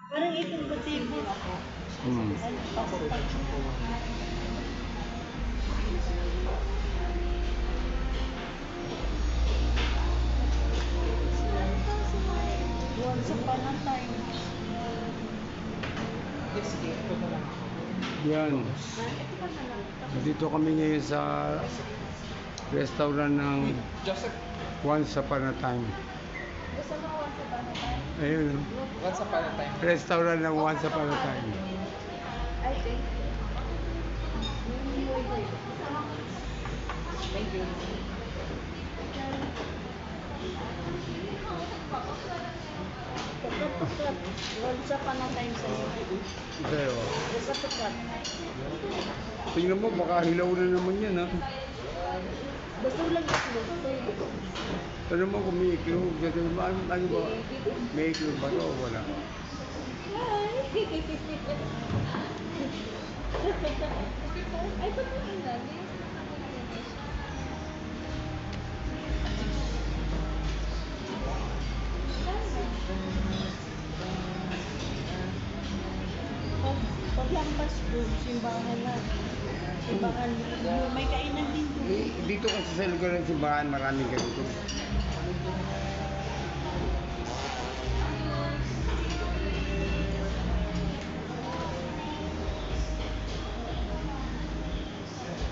Parang itong batibo. Hmm. Once upon a time. Yan. Dito kami ngayon sa restaurant ng Joseph, Once Upon a Time. Gusto mo once upon a time? Ayun. once upon a time. Restaurant ng Once Upon a Time. I think. Thank you. Pagkapukat. Once upon a time sa'yo. Sa'yo. Pagkapukat. Tingnan mo, baka hilaw na naman yan, ha? Basta lang ito. Ano mo kung may iklog? Ano ba? May iklog ba ito o wala? Ay, ba't mo ang dami? Paglampas po, simbahan na. Simbahan, may kainan din po. Dito kasi sa lugar ng simbahan, maraming ganito.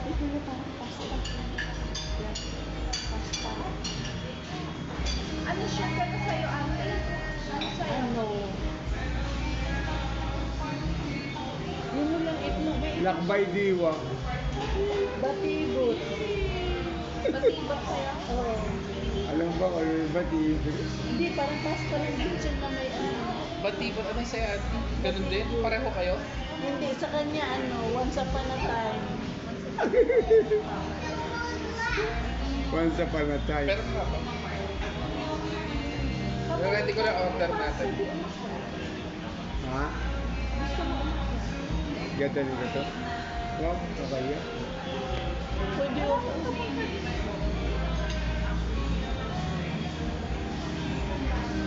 Ito na parang pasta. Pasta. Ano siya? Kaya sa'yo, ate? Ano sa'yo? Ano? Yun mo lang itlog. Lakbay diwa. Batibot. Batibot sa'yo? Oo. Alam ba kung ano yung batibot? Hindi, parang pasta lang din siya na may ano. Batibot, ano yung sa'yo, ate? Ganun din? Pareho kayo? Hindi, sa kanya ano, once upon a time. Once Upon a Time. Pero nga ba? Pero ready ko na order natin. Ha? Ganda nito to? Wow, kakaya. Pwede ako.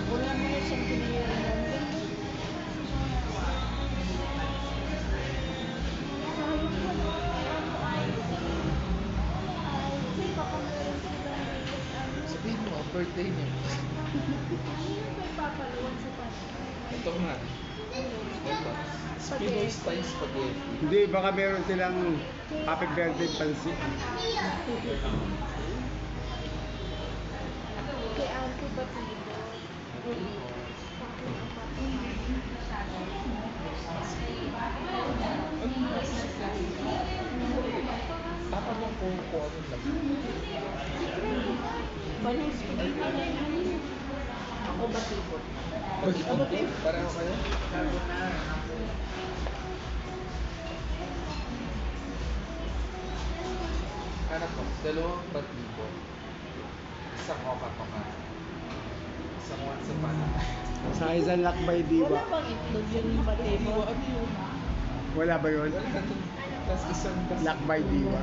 Wala mo na siyang pilihan. Sabihin mo, birthday niya. Ito nga. Ito. Pinoy style spaghetti. Hindi, baka meron silang happy birthday pansit. Kay Auntie Batido. Tapa mo kung ano lang. Paling spaghetti. Ako batibot. Batibot? Pareho kayo? Ano po? Dalawang batibot. Isang oka-toka. Isang once upon a time. Sa isang lakbay Wala diwa. bang itlog yung batibot? Ano yun? Wala ba yun? Wala na. Tapos isang Lakbay diwa.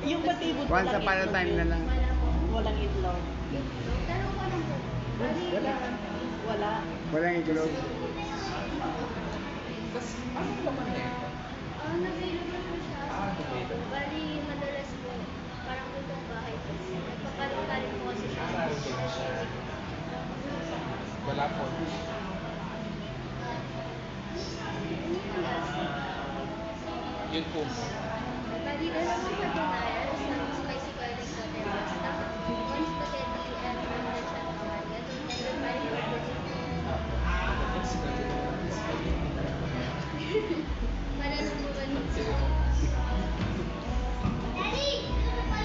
Yung batibot Once walang Upon a itlog Time yun. na lang. Walang itlog. Wala. Wala. Walang iklog. Tapos ano naman eh? Nag-available po siya. Available. Bali, madalas po, parang lutong bahay po. Nagpapalong-taling po kasi siya. Narating siya. Wala po. Yun po. Bali, dalawang carbonara, isang spicy garlic butter pasta, one spaghetti, and one lechon kawali. At bali, para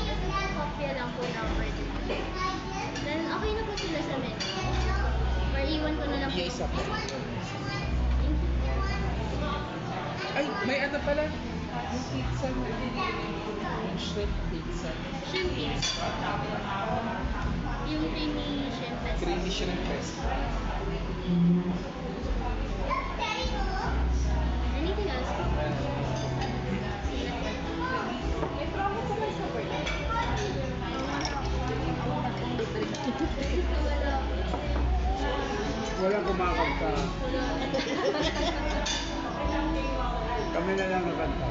nabuwan kopya lang po na order. Then, okay na po sila sa menu. Or iwan ko na lang po. Isa po. Thank you. Ay, may ano pala? Yung pizza mo. Yung shrimp pizza. Shrimp pizza. Yung creamy shrimp pizza. Creamy shrimp pesto. Anything else? May promo sa may sa birthday. Wala. Walang kumakanta. Kami na lang nakanta.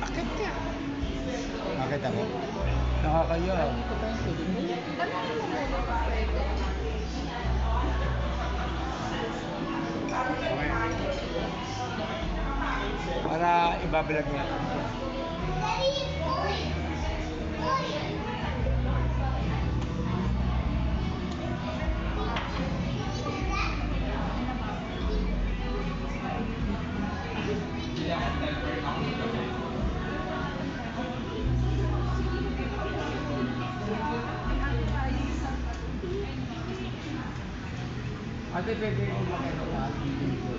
Akit ka. Akit ako? Nakakaya. Para ibabalag niya. Ate, pwede ko makita na video.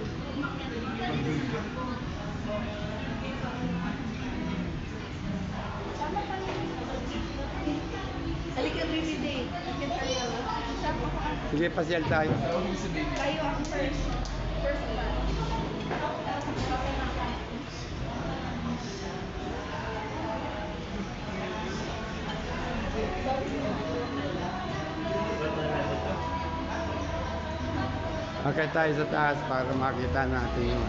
Mag-video. Halika, baby day. Halika tayo. Sige, pasyal tayo. Tayo ang first. First one. Akit tayo sa taas para makita natin yung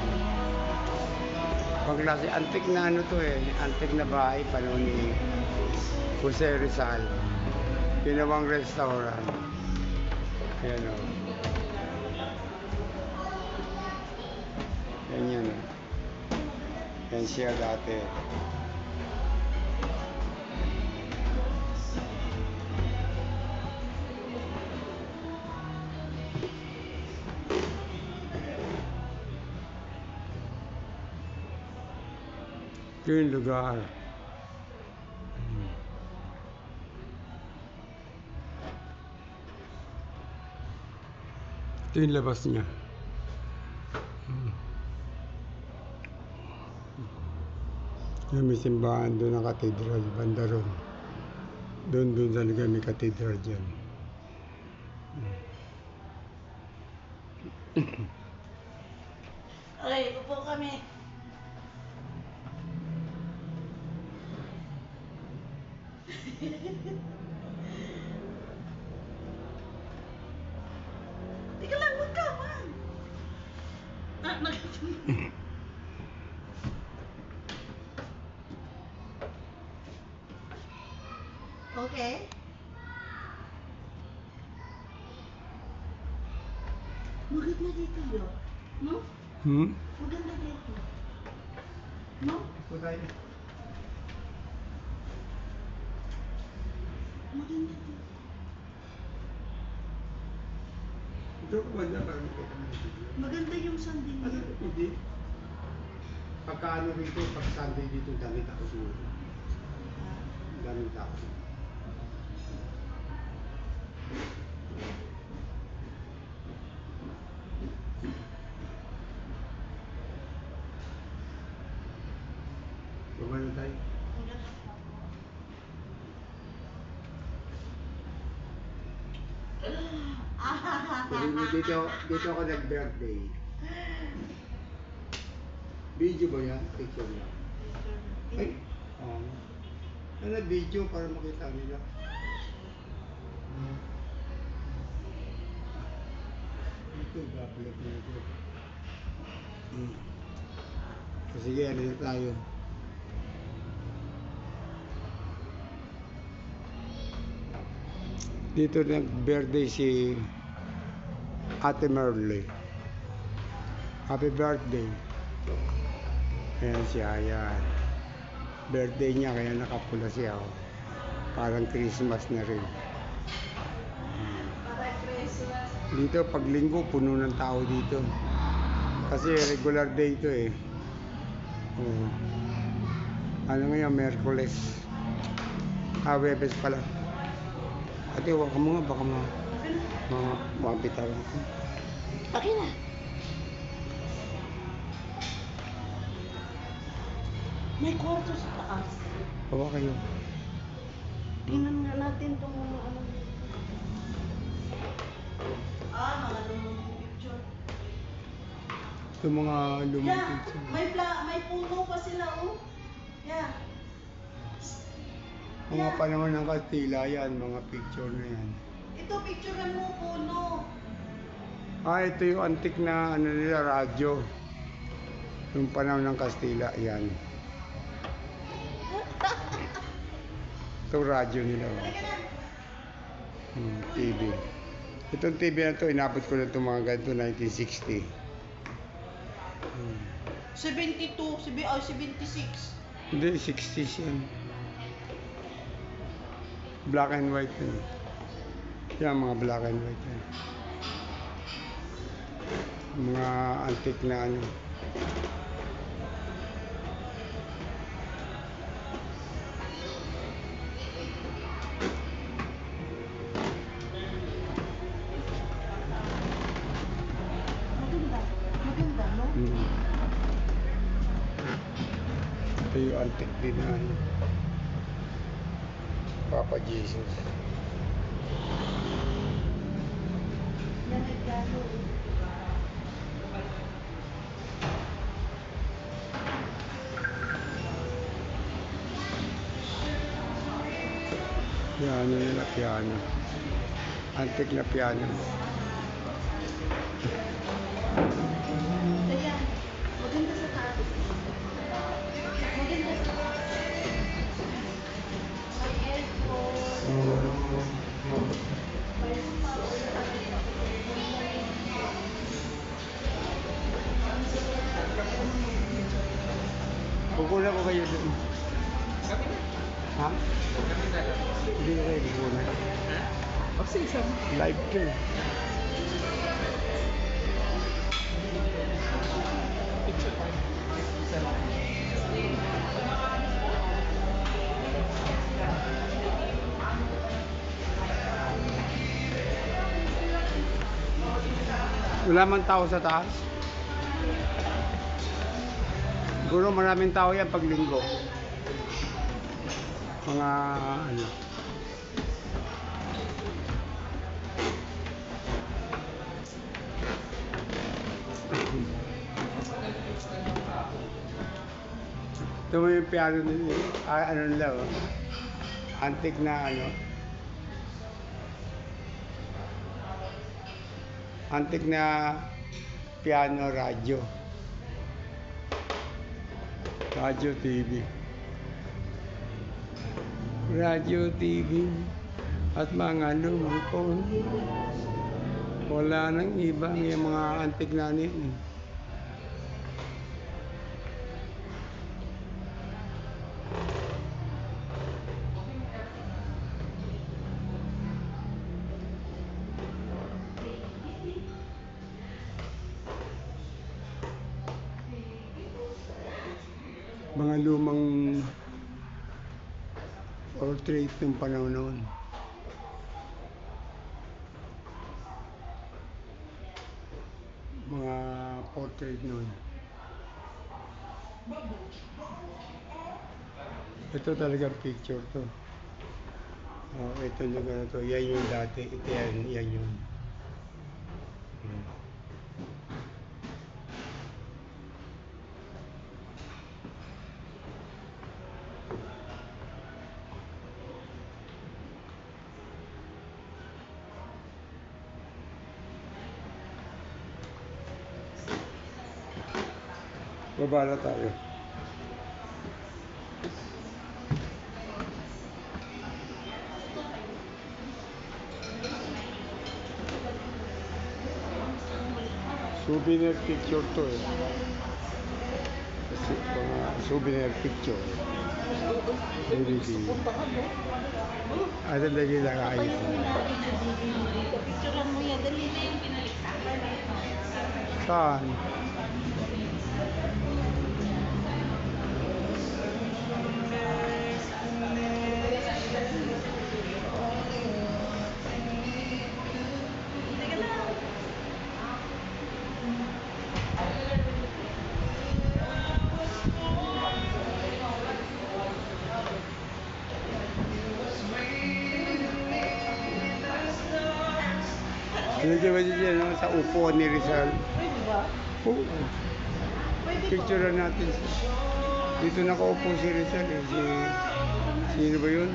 pangklase. Antik na ano to eh. Antik na bahay panahon ni Jose Rizal. Ginawang restaurant. Ayan o. Ganyan o. Yan siya dati. Ito yung lugar. Ito yung labas niya. Yung may simbahan doon ang katedral, banda ron. Doon sa lugar may katedral dyan. Okay, upo kami. Teka lang, huwag ka, man. Okay. Maganda dito, yo. No? Maganda dito. No? Ito tayo. Maganda dito. Ito ko banda para makita mo yung video. Maganda yung sandin Ano? niya. Hindi. Pagkaano rito, pag Sunday dito, dami tao siguro. Daming tao. Gumano tayo? Dito ako nag-birthday. Video ba yan? Picture lang. Ay, ano video para makita nila? Ito, gapalit na ito. Sige, ano na tayo? Dito nag-birthday si Ate Merle. Happy birthday. Ayan siya, ayan. Birthday niya kaya nakapula siya. Oh. Parang Christmas na rin. Para Christmas. Dito pag linggo puno ng tao dito. Kasi regular day ito eh. Oh. Ano ngayon, Merkules. Webes pala. Ate, huwag ka mga, baka mga bitawan ko. Okay na. May kwarto sa taas. Hawa kayo. Tingnan nga natin itong mga ano. Mga lumang picture. Ito mga lumang Yeah, picture. may puno pa Yeah. Mga panahon ng Kastila yan, mga picture na yan. Ito, picturean mo puno. Ito yung antik na ano nila, radyo. Yung panahon ng Kastila, yan. Ito radyo nila. TV. Itong TV na to, inabot ko na itong mga ganito, 1960. 72, 76. Hindi, 60s yan. Black and white yan. Yan, mga black and white yan. Mga antik na ano. Maganda. Maganda, no? Ito yung antik din na ano. Papa Jesus. Yan ay piano. Piano nila, piano. Antik na piano. Ayan. Maganda sa taas. Maganda sa taas. May aircon. Kukunan ko kayo doon. Kami na. Ha? Kami na lang. Hindi ko kayo kukunan. Ha? O, sige, sama. Live to eh. Picture pa. Isa lang. Wala man tao sa taas. Siguro maraming tao yan pag linggo. Mga ano. Ito mo yung piano nila. Ano nila oh. Antik na ano. Antik na piano radyo. Radyo TV. Radyo TV. At mga lumipon. Wala nang ibang yung mga antik na nito. Mga lumang portrait ng panahon noon. Mga portrait noon. Ito talaga picture to. Oh, ito lugar na to. Yan yung dati. Ito yan yun. Baba na tayo. Souvenir picture to eh. Kasi mga souvenir picture. DVD. Ano lagi lang ayos. Picturean mo yan, dali. Saan? Sinadya ba dyan no? Sa upo ni Rizal? Pwede ba? Oo. Pwede ba? Picture natin siya. Dito nakaupo si Rizal eh. Sino ba yun?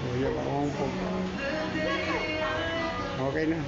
Kuya Kongpo. Okay na.